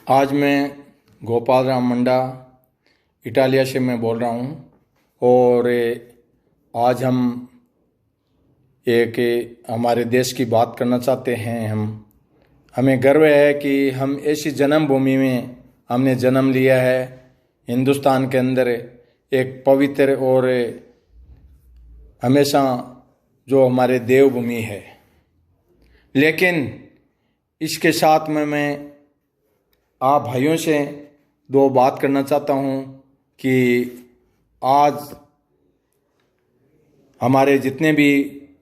आज मैं गोपाल राम मंडा इटालिया से मैं बोल रहा हूँ और आज हम एक हमारे देश की बात करना चाहते हैं। हमें गर्व है कि हम ऐसी जन्मभूमि में हमने जन्म लिया है। हिंदुस्तान के अंदर एक पवित्र और हमेशा जो हमारे देवभूमि है, लेकिन इसके साथ में मैं आप भाइयों से दो बात करना चाहता हूँ कि आज हमारे जितने भी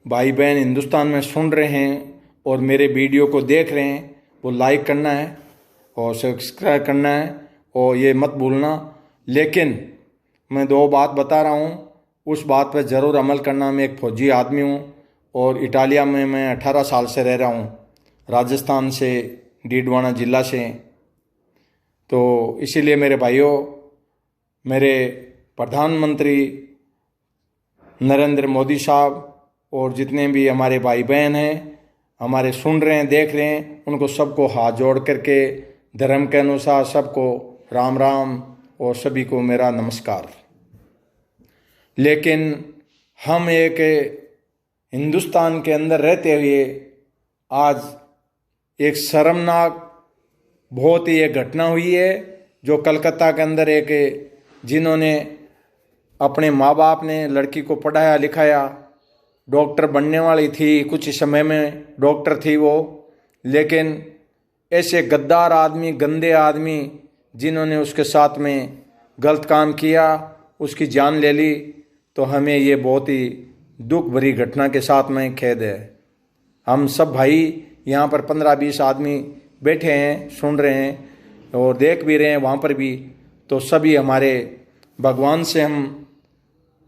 भाई बहन हिंदुस्तान में सुन रहे हैं और मेरे वीडियो को देख रहे हैं, वो लाइक करना है और सब्सक्राइब करना है और ये मत भूलना। लेकिन मैं दो बात बता रहा हूँ, उस बात पर ज़रूर अमल करना। मैं एक फौजी आदमी हूँ और इटालिया में मैं 18 साल से रह रहा हूँ, राजस्थान से, डीडवाना ज़िला से। तो इसीलिए मेरे भाइयों, मेरे प्रधानमंत्री नरेंद्र मोदी साहब और जितने भी हमारे भाई बहन हैं, हमारे सुन रहे हैं, देख रहे हैं, उनको सबको हाथ जोड़ करके धर्म के अनुसार सबको राम राम और सभी को मेरा नमस्कार। लेकिन हम एक हिंदुस्तान के अंदर रहते हुए आज एक शर्मनाक बहुत ही एक घटना हुई है, जो कलकत्ता के अंदर जिन्होंने अपने माँ बाप ने लड़की को पढ़ाया लिखाया, डॉक्टर बनने वाली थी, कुछ समय में डॉक्टर थी वो, लेकिन ऐसे गद्दार आदमी, गंदे आदमी जिन्होंने उसके साथ में गलत काम किया, उसकी जान ले ली। तो हमें ये बहुत ही दुख भरी घटना के साथ में खेद है। हम सब भाई यहाँ पर 15-20 आदमी बैठे हैं, सुन रहे हैं और देख भी रहे हैं वहाँ पर भी। तो सभी हमारे भगवान से हम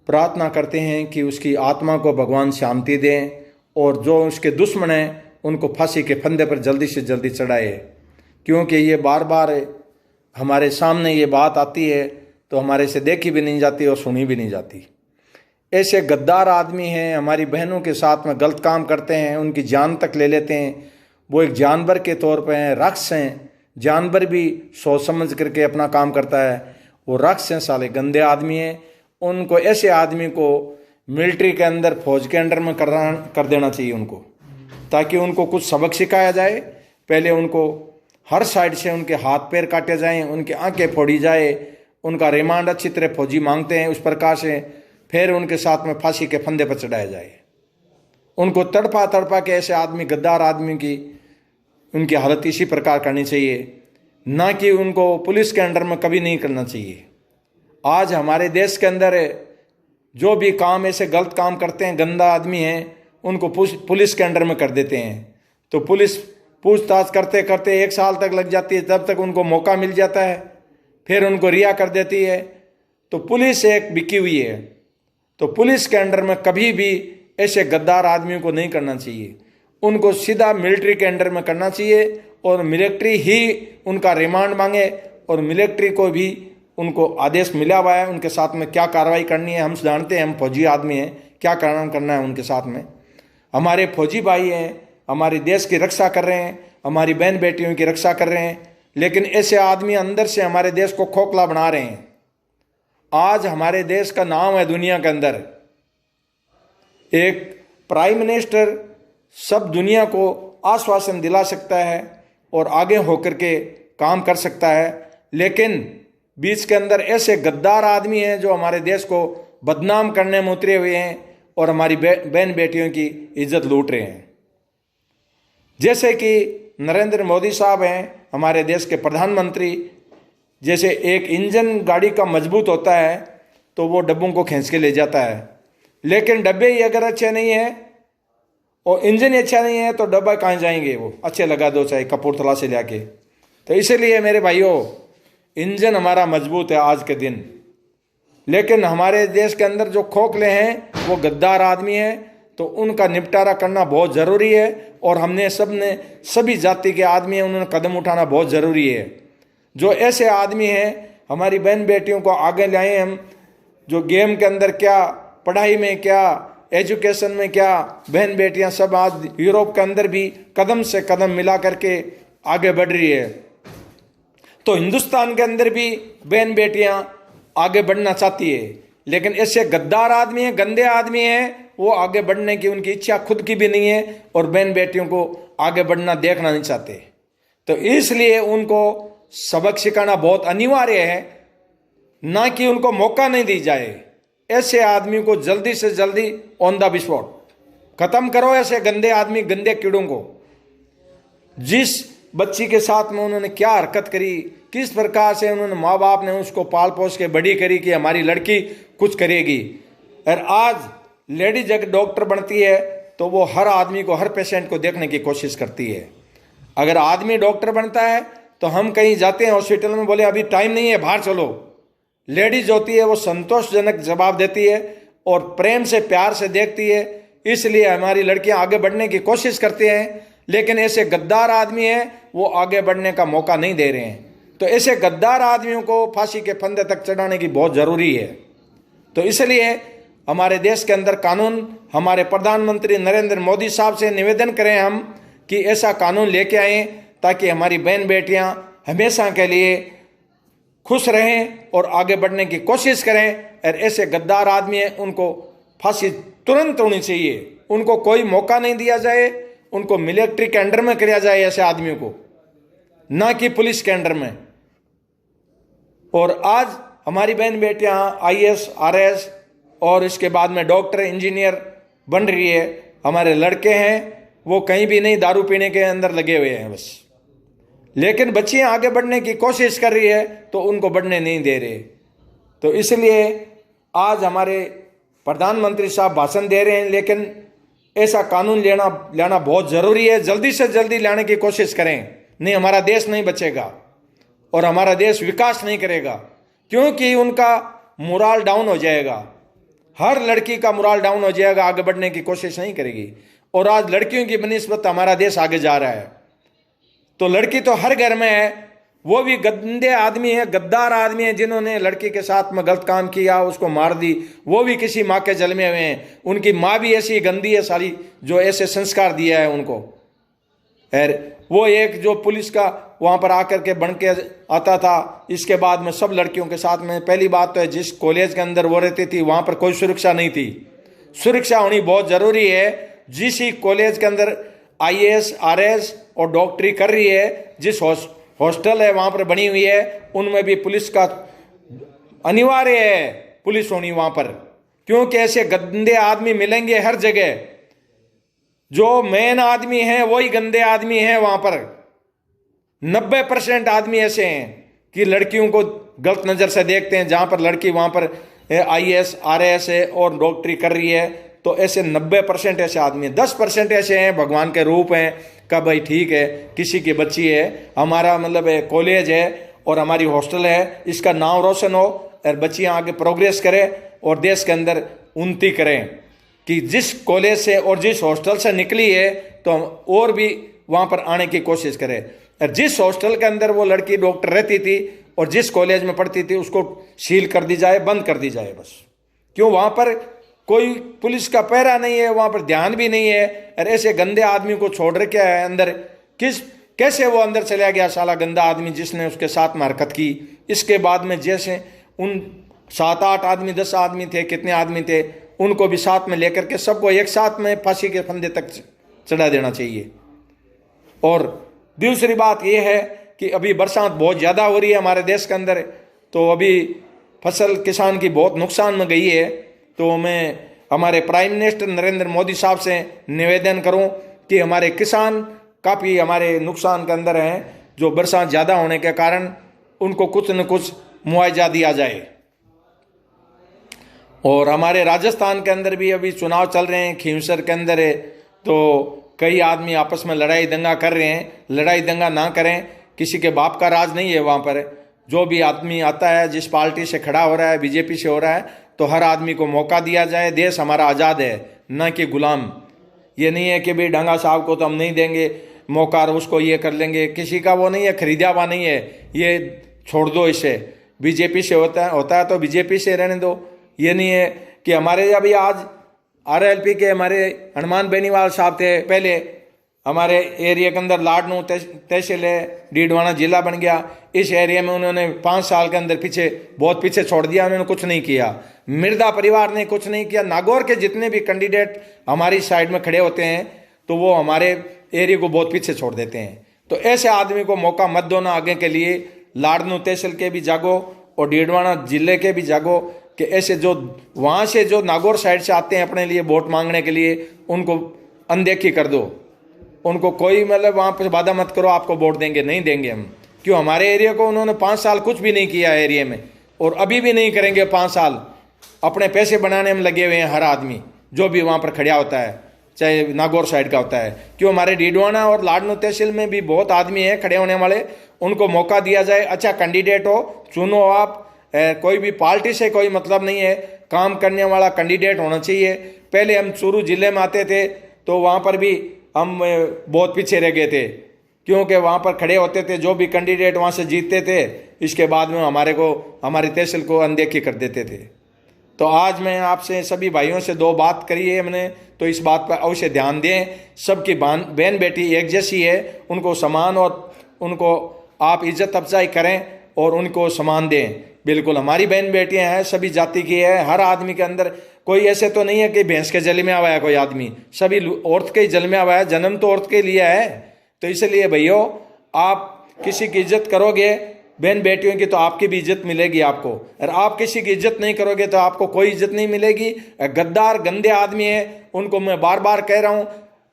प्रार्थना करते हैं कि उसकी आत्मा को भगवान शांति दें और जो उसके दुश्मन हैं उनको फांसी के फंदे पर जल्दी से जल्दी चढ़ाए। क्योंकि ये बार बार हमारे सामने ये बात आती है तो हमारे से देखी भी नहीं जाती और सुनी भी नहीं जाती। ऐसे गद्दार आदमी हैं, हमारी बहनों के साथ में गलत काम करते हैं, उनकी जान तक ले लेते हैं। वो एक जानवर के तौर पे हैं, राक्षस हैं। जानवर भी सोच समझ करके अपना काम करता है, वो राक्षस हैं, साले गंदे आदमी हैं। उनको, ऐसे आदमी को मिलिट्री के अंदर, फौज के अंडर में कर देना चाहिए उनको, ताकि उनको कुछ सबक सिखाया जाए। पहले उनको हर साइड से उनके हाथ पैर काटे जाएं, उनकी आंखें फोड़ी जाए, उनका रिमांड अच्छी तरह फौजी मांगते हैं उस प्रकार से, फिर उनके साथ में फांसी के फंदे पर चढ़ाया जाए। उनको तड़पा तड़पा के ऐसे आदमी, गद्दार आदमी की उनकी हालत इसी प्रकार करनी चाहिए, ना कि उनको पुलिस के अंडर में कभी नहीं करना चाहिए। आज हमारे देश के अंदर जो भी काम ऐसे गलत काम करते हैं, गंदा आदमी हैं, उनको पुलिस के अंडर में कर देते हैं। तो पुलिस पूछताछ करते करते 1 साल तक लग जाती है, तब तक उनको मौका मिल जाता है, फिर उनको रिहा कर देती है। तो पुलिस एक बिकी हुई है। तो पुलिस के अंडर में कभी भी ऐसे गद्दार आदमियों को नहीं करना चाहिए, उनको सीधा मिलिट्री के अंडर में करना चाहिए और मिलिट्री ही उनका रिमांड मांगे और मिलिट्री को भी उनको आदेश मिला हुआ है उनके साथ में क्या कार्रवाई करनी है। हम जानते हैं, हम फौजी आदमी हैं, क्या करना है उनके साथ में। हमारे फौजी भाई हैं, हमारे देश की रक्षा कर रहे हैं, हमारी बहन बेटियों की रक्षा कर रहे हैं, लेकिन ऐसे आदमी अंदर से हमारे देश को खोखला बना रहे हैं। आज हमारे देश का नाम है दुनिया के अंदर, एक प्राइम मिनिस्टर सब दुनिया को आश्वासन दिला सकता है और आगे होकर के काम कर सकता है, लेकिन बीच के अंदर ऐसे गद्दार आदमी हैं जो हमारे देश को बदनाम करने में उतरे हुए हैं और हमारी बहन बेटियों की इज्जत लूट रहे हैं। जैसे कि नरेंद्र मोदी साहब हैं, हमारे देश के प्रधानमंत्री। जैसे एक इंजन गाड़ी का मजबूत होता है तो वो डब्बों को खींच के ले जाता है, लेकिन डब्बे ही अगर अच्छे नहीं है और इंजन ही अच्छा नहीं है तो डब्बा कहाँ जाएंगे। वो अच्छे लगा दो चाहे कपूरथला से लाके। तो इसीलिए मेरे भाइयों, इंजन हमारा मजबूत है आज के दिन, लेकिन हमारे देश के अंदर जो खोखले हैं वो गद्दार आदमी हैं, तो उनका निपटारा करना बहुत ज़रूरी है। और हमने सभी जाति के आदमी हैं, उन्होंने कदम उठाना बहुत ज़रूरी है। जो ऐसे आदमी हैं, हमारी बहन बेटियों को आगे लाएं हम, जो गेम के अंदर क्या, पढ़ाई में क्या, एजुकेशन में क्या, बहन बेटियां सब आज यूरोप के अंदर भी कदम से कदम मिला करके आगे बढ़ रही है। तो हिंदुस्तान के अंदर भी बहन बेटियां आगे बढ़ना चाहती है, लेकिन ऐसे गद्दार आदमी हैं, गंदे आदमी हैं, वो आगे बढ़ने की उनकी इच्छा खुद की भी नहीं है और बहन बेटियों को आगे बढ़ना देखना नहीं चाहते। तो इसलिए उनको सबक सिखाना बहुत अनिवार्य है, ना कि उनको मौका नहीं दी जाए। ऐसे आदमी को जल्दी से जल्दी ऑन द स्पॉट खत्म करो, ऐसे गंदे आदमी, गंदे कीड़ों को। जिस बच्ची के साथ में उन्होंने क्या हरकत करी, किस प्रकार से उन्होंने, माँ बाप ने उसको पाल पोस के बड़ी करी कि हमारी लड़की कुछ करेगी, और आज लेडीज अगर डॉक्टर बनती है तो वो हर आदमी को, हर पेशेंट को देखने की कोशिश करती है। अगर आदमी डॉक्टर बनता है तो हम कहीं जाते हैं हॉस्पिटल में, बोले अभी टाइम नहीं है, बाहर चलो, लेडीज होती है वो संतोषजनक जवाब देती है और प्रेम से, प्यार से देखती है। इसलिए हमारी लड़कियां आगे बढ़ने की कोशिश करती हैं, लेकिन ऐसे गद्दार आदमी हैं वो आगे बढ़ने का मौका नहीं दे रहे हैं। तो ऐसे गद्दार आदमियों को फांसी के फंदे तक चढ़ाने की बहुत ज़रूरी है। तो इसलिए हमारे देश के अंदर कानून, हमारे प्रधानमंत्री नरेंद्र मोदी साहब से निवेदन करें हम कि ऐसा कानून लेके आएँ ताकि हमारी बहन बेटियां हमेशा के लिए खुश रहें और आगे बढ़ने की कोशिश करें। और ऐसे गद्दार आदमी हैं उनको फांसी तुरंत होनी चाहिए, उनको कोई मौका नहीं दिया जाए, उनको मिलिट्री के अंडर में किया जाए ऐसे आदमियों को, ना कि पुलिस के अंडर में। और आज हमारी बहन बेटियां IAS, RS और इसके बाद में डॉक्टर, इंजीनियर बन रही है। हमारे लड़के हैं वो कहीं भी नहीं, दारू पीने के अंदर लगे हुए हैं बस। लेकिन बच्चियां आगे बढ़ने की कोशिश कर रही है तो उनको बढ़ने नहीं दे रहे। तो इसलिए आज हमारे प्रधानमंत्री साहब भाषण दे रहे हैं, लेकिन ऐसा कानून लाना बहुत ज़रूरी है। जल्दी से जल्दी लाने की कोशिश करें, नहीं हमारा देश नहीं बचेगा और हमारा देश विकास नहीं करेगा, क्योंकि उनका मोराल डाउन हो जाएगा। हर लड़की का मोराल डाउन हो जाएगा, आगे बढ़ने की कोशिश नहीं करेगी। और आज लड़कियों की बनिस्बत हमारा देश आगे जा रहा है। तो लड़की तो हर घर में है, वो भी गंदे आदमी है, गद्दार आदमी है, जिन्होंने लड़की के साथ में गलत काम किया, उसको मार दी, वो भी किसी माँ के जलमे हुए हैं। उनकी माँ भी ऐसी गंदी है सारी, जो ऐसे संस्कार दिया है उनको। और वो एक जो पुलिस का वहाँ पर आकर के बन के आता था, इसके बाद में सब लड़कियों के साथ में, पहली बात तो है जिस कॉलेज के अंदर वो रहती थी वहाँ पर कोई सुरक्षा नहीं थी। सुरक्षा होनी बहुत ज़रूरी है। जिस ही कॉलेज के अंदर IAS, RS और डॉक्टरी कर रही है, जिस हॉस्टल है वहाँ पर बनी हुई है, उनमें भी पुलिस का अनिवार्य है, पुलिस होनी वहाँ पर, क्योंकि ऐसे गंदे आदमी मिलेंगे हर जगह। जो मेन आदमी हैं वही गंदे आदमी हैं वहाँ पर। 90% आदमी ऐसे हैं कि लड़कियों को गलत नज़र से देखते हैं। जहाँ पर लड़की वहाँ पर IAS, RS है और डॉक्टरी कर रही है, तो ऐसे 90% ऐसे आदमी हैं। 10% ऐसे हैं भगवान के रूप हैं का भाई ठीक है, किसी की बच्ची है, हमारा मतलब कॉलेज है और हमारी हॉस्टल है, इसका नाम रोशन हो और बच्चियाँ आगे प्रोग्रेस करें और देश के अंदर उन्नति करें। कि जिस कॉलेज से और जिस हॉस्टल से निकली है तो हम और भी वहाँ पर आने की कोशिश करें। और जिस हॉस्टल के अंदर वो लड़की डॉक्टर रहती थी और जिस कॉलेज में पढ़ती थी, उसको सील कर दी जाए, बंद कर दी जाए बस। क्यों? वहाँ पर कोई पुलिस का पहरा नहीं है, वहाँ पर ध्यान भी नहीं है। और ऐसे गंदे आदमी को छोड़ रखे है अंदर, कैसे वो अंदर चला गया साला गंदा आदमी जिसने उसके साथ में हरकत की। इसके बाद में जैसे उन 7-8 आदमी, 10 आदमी थे, कितने आदमी थे, उनको भी साथ में लेकर के सबको एक साथ में फांसी के फंदे तक चढ़ा देना चाहिए। और दूसरी बात यह है कि अभी बरसात बहुत ज़्यादा हो रही है हमारे देश के अंदर, तो अभी फसल किसान की बहुत नुकसान में गई है। तो मैं हमारे प्राइम मिनिस्टर नरेंद्र मोदी साहब से निवेदन करूं कि हमारे किसान काफ़ी हमारे नुकसान के अंदर हैं, जो बरसात ज़्यादा होने के कारण उनको कुछ न कुछ मुआवजा दिया जाए। और हमारे राजस्थान के अंदर भी अभी चुनाव चल रहे हैं, खींवसर के अंदर है, तो कई आदमी आपस में लड़ाई दंगा कर रहे हैं। लड़ाई दंगा ना करें, किसी के बाप का राज नहीं है वहाँ पर। जो भी आदमी आता है, जिस पार्टी से खड़ा हो रहा है, बीजेपी से हो रहा है, तो हर आदमी को मौका दिया जाए। देश हमारा आज़ाद है, ना कि गुलाम। ये नहीं है कि भाई डांगा साहब को तो हम नहीं देंगे मौका और उसको ये कर लेंगे, किसी का वो नहीं है, खरीदा हुआ नहीं है, ये छोड़ दो इसे। बीजेपी से होता है तो बीजेपी से रहने दो। ये नहीं है कि हमारे अभी आज RLP के हमारे हनुमान बेनीवाल साहब थे, पहले हमारे एरिया के अंदर लाडनू तहसील है, डीडवाना जिला बन गया। इस एरिया में उन्होंने 5 साल के अंदर बहुत पीछे छोड़ दिया, उन्होंने कुछ नहीं किया। मिर्दा परिवार ने कुछ नहीं किया। नागौर के जितने भी कैंडिडेट हमारी साइड में खड़े होते हैं तो वो हमारे एरिया को बहुत पीछे छोड़ देते हैं। तो ऐसे आदमी को मौका मत दो ना आगे के लिए। लाडनू तहसील के भी जागो और डीडवाना जिले के भी जागो कि ऐसे जो वहाँ से जो नागौर साइड से आते हैं अपने लिए वोट मांगने के लिए, उनको अनदेखी कर दो। उनको कोई मतलब वहाँ पर वादा मत करो आपको वोट देंगे, नहीं देंगे हम। क्यों? हमारे एरिया को उन्होंने 5 साल कुछ भी नहीं किया एरिया में, और अभी भी नहीं करेंगे 5 साल। अपने पैसे बनाने में लगे हुए हैं हर आदमी जो भी वहाँ पर खड़ा होता है, चाहे नागौर साइड का होता है। क्यों? हमारे डीडवाना और लाडनू तहसील में भी बहुत आदमी हैं खड़े होने वाले, उनको मौका दिया जाए। अच्छा कैंडिडेट हो, चुनो आप। कोई भी पार्टी से कोई मतलब नहीं है, काम करने वाला कैंडिडेट होना चाहिए। पहले हम चूरू जिले में आते थे तो वहाँ पर भी हम बहुत पीछे रह गए थे, क्योंकि वहाँ पर खड़े होते थे जो भी कैंडिडेट वहाँ से जीतते थे, इसके बाद में हमारी तहसील को अनदेखी कर देते थे। तो आज मैं आपसे सभी भाइयों से 2 बात करी है हमने, तो इस बात पर अवश्य ध्यान दें। सबकी बहन बेटी एक जैसी है, उनको समान और उनको आप इज्जत अफजाई करें और उनको समान दें। बिल्कुल हमारी बहन बेटियां हैं, सभी जाति की है। हर आदमी के अंदर कोई ऐसे तो नहीं है कि भैंस के जल में आवा है कोई आदमी, सभी औरत के ही जल में आवा है। जन्म तो औरत के लिए है। तो इसलिए भैया आप किसी की इज्जत करोगे बहन बेटियों की तो आपकी भी इज्जत मिलेगी आपको, और आप किसी की इज्जत नहीं करोगे तो आपको कोई इज्जत नहीं मिलेगी। गद्दार गंदे आदमी हैं, उनको मैं बार बार कह रहा हूँ,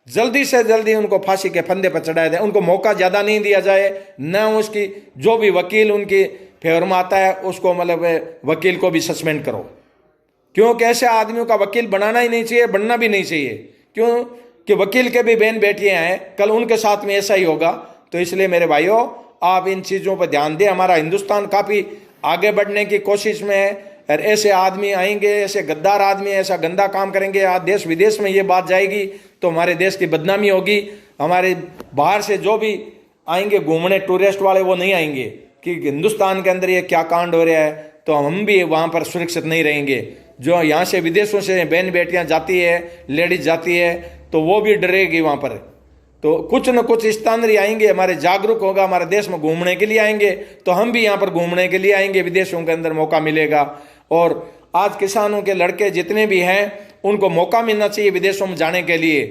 जल्दी से जल्दी उनको फांसी के फंदे पर चढ़ाया जाए। उनको मौका ज़्यादा नहीं दिया जाए, न उसकी जो भी वकील उनके फेवर में आता है उसको मतलब वकील को भी सस्पेंड करो। क्योंकि ऐसे आदमियों का वकील बनाना ही नहीं चाहिए, बनना भी नहीं चाहिए। क्यों कि वकील के भी बहन बेटियां हैं, कल उनके साथ में ऐसा ही होगा। तो इसलिए मेरे भाइयों आप इन चीज़ों पर ध्यान दें। हमारा हिंदुस्तान काफ़ी आगे बढ़ने की कोशिश में है, और ऐसे आदमी आएंगे, ऐसे गद्दार आदमी ऐसा गंदा काम करेंगे, आज देश विदेश में ये बात जाएगी तो हमारे देश की बदनामी होगी। हमारे बाहर से जो भी आएंगे घूमने टूरिस्ट वाले, वो नहीं आएंगे कि हिंदुस्तान के अंदर ये क्या कांड हो रहा है, तो हम भी वहाँ पर सुरक्षित नहीं रहेंगे। जो यहाँ से विदेशों से बहन बेटियाँ जाती है, लेडीज जाती है, तो वो भी डरेगी वहाँ पर। तो कुछ न कुछ स्थानीय आएंगे, हमारे जागरूक होगा, हमारे देश में घूमने के लिए आएंगे, तो हम भी यहाँ पर घूमने के लिए आएंगे, विदेशों के अंदर मौका मिलेगा। और आज किसानों के लड़के जितने भी हैं उनको मौका मिलना चाहिए विदेशों में जाने के लिए।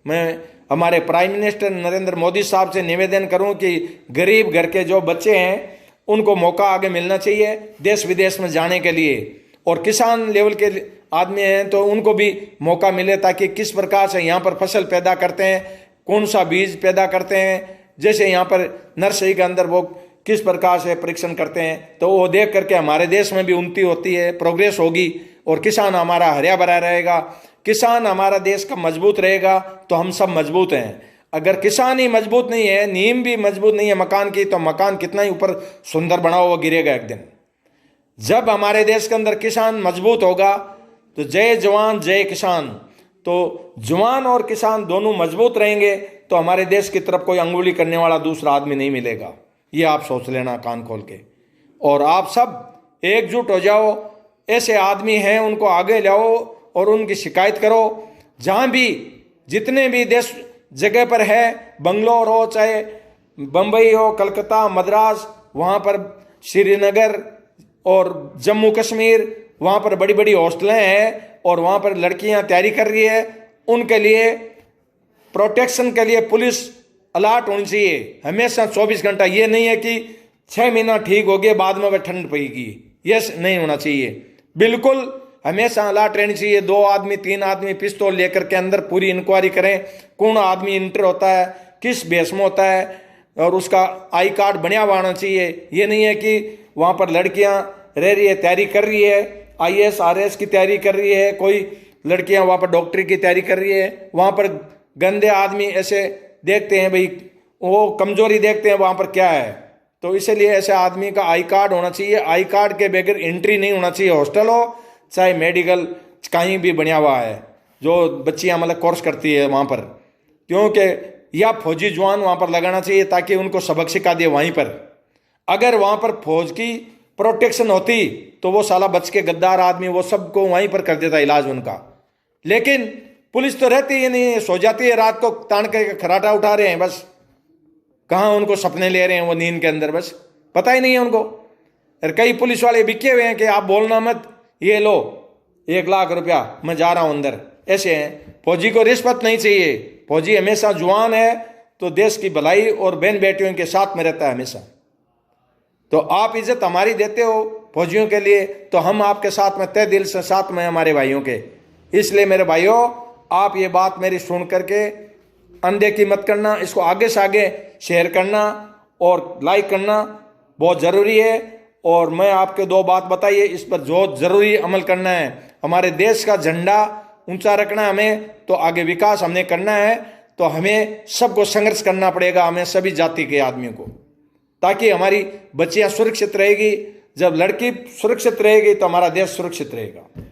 मैं हमारे प्राइम मिनिस्टर नरेंद्र मोदी साहब से निवेदन करूं कि गरीब घर के जो बच्चे हैं उनको मौका आगे मिलना चाहिए देश विदेश में जाने के लिए, और किसान लेवल के आदमी हैं तो उनको भी मौका मिले, ताकि किस प्रकार से यहाँ पर फसल पैदा करते हैं, कौन सा बीज पैदा करते हैं, जैसे यहाँ पर नर्सरी के अंदर वो किस प्रकार से परीक्षण करते हैं, तो वो देख करके हमारे देश में भी उन्नति होती है, प्रोग्रेस होगी, और किसान हमारा हरा भरा रहेगा। किसान हमारा देश का मजबूत रहेगा तो हम सब मजबूत हैं। अगर किसान ही मजबूत नहीं है, नींव भी मजबूत नहीं है मकान की, तो मकान कितना ही ऊपर सुंदर बना हुआ गिरेगा एक दिन। जब हमारे देश के अंदर किसान मजबूत होगा तो जय जवान जय किसान, तो जवान और किसान दोनों मजबूत रहेंगे तो हमारे देश की तरफ कोई अंगुली करने वाला दूसरा आदमी नहीं मिलेगा। ये आप सोच लेना कान खोल के, और आप सब एकजुट हो जाओ। ऐसे आदमी हैं उनको आगे लाओ और उनकी शिकायत करो। जहाँ भी जितने भी देश जगह पर है, बंगलोर हो चाहे बम्बई हो, कलकत्ता, मद्रास, वहाँ पर श्रीनगर और जम्मू कश्मीर, वहाँ पर बड़ी बड़ी हॉस्टलें हैं और वहाँ पर लड़कियाँ तैयारी कर रही है। उनके लिए प्रोटेक्शन के लिए पुलिस अलर्ट होनी चाहिए हमेशा 24 घंटा। ये नहीं है कि 6 महीना ठीक हो गए बाद में वह ठंड पड़ेगी, ये नहीं होना चाहिए। बिल्कुल हमेशा अलर्ट रहनी चाहिए। 2 आदमी 3 आदमी पिस्तौल लेकर के अंदर पूरी इंक्वायरी करें, कौन आदमी इंटर होता है, किस बेस में होता है, और उसका आई कार्ड बना हुआ आना चाहिए। ये नहीं है कि वहाँ पर लड़कियाँ रह रही है, तैयारी कर रही है, IAS RAS की तैयारी कर रही है, कोई लड़कियाँ वहाँ पर डॉक्टरी की तैयारी कर रही है, वहाँ पर गंदे आदमी ऐसे देखते हैं, भाई वो कमजोरी देखते हैं वहाँ पर क्या है। तो इसलिए ऐसे आदमी का आई कार्ड होना चाहिए। आई कार्ड के बगैर एंट्री नहीं होना चाहिए, हॉस्टल हो चाहे मेडिकल कहीं भी बना हुआ है जो बच्चियाँ मतलब कोर्स करती है वहाँ पर, क्योंकि या फौजी जवान वहाँ पर लगाना चाहिए ताकि उनको सबक सिखा दिए वहीं पर। अगर वहाँ पर फौज की प्रोटेक्शन होती तो वो साला बच के गद्दार आदमी वो सबको वहीं पर कर देता इलाज उनका। लेकिन पुलिस तो रहती ही नहीं है, सो जाती है रात को, तान के खराटा उठा रहे हैं बस। कहाँ उनको सपने ले रहे हैं वो नींद के अंदर, बस पता ही नहीं है उनको। और कई पुलिस वाले बिके हुए हैं कि आप बोलना मत, ये लो 1 लाख रुपया, मैं जा रहा हूं अंदर, ऐसे हैं। फौजी को रिश्वत नहीं चाहिए, फौजी हमेशा जवान है तो देश की भलाई और बहन बेटियों के साथ में रहता है हमेशा। तो आप इज्जत हमारी देते हो फौजियों के लिए, तो हम आपके साथ में तहे दिल से साथ में हमारे भाइयों के। इसलिए मेरे भाइयों, आप ये बात मेरी सुन करके अनदेखी मत करना, इसको आगे से आगे शेयर करना और लाइक करना बहुत ज़रूरी है। और मैं आपके 2 बात बताइए, इस पर जो ज़रूरी अमल करना है। हमारे देश का झंडा ऊंचा रखना है हमें, तो आगे विकास हमने करना है, तो हमें सबको संघर्ष करना पड़ेगा, हमें सभी जाति के आदमियों को, ताकि हमारी बच्चियां सुरक्षित रहेगी। जब लड़की सुरक्षित रहेगी तो हमारा देश सुरक्षित रहेगा।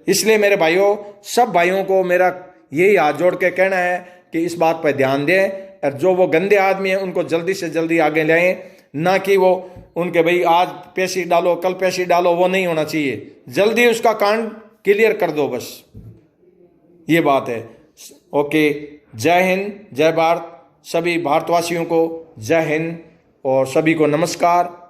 इसलिए मेरे भाइयों, सब भाइयों को मेरा यही हाथ जोड़ के कहना है कि इस बात पर ध्यान दें, और जो वो गंदे आदमी हैं उनको जल्दी से जल्दी आगे लाएं, ना कि वो उनके भाई आज पैसे डालो कल पैसे डालो, वो नहीं होना चाहिए। जल्दी उसका कांड क्लियर कर दो, बस ये बात है। ओके, जय हिंद, जय भारत। सभी भारतवासियों को जय हिंद और सभी को नमस्कार।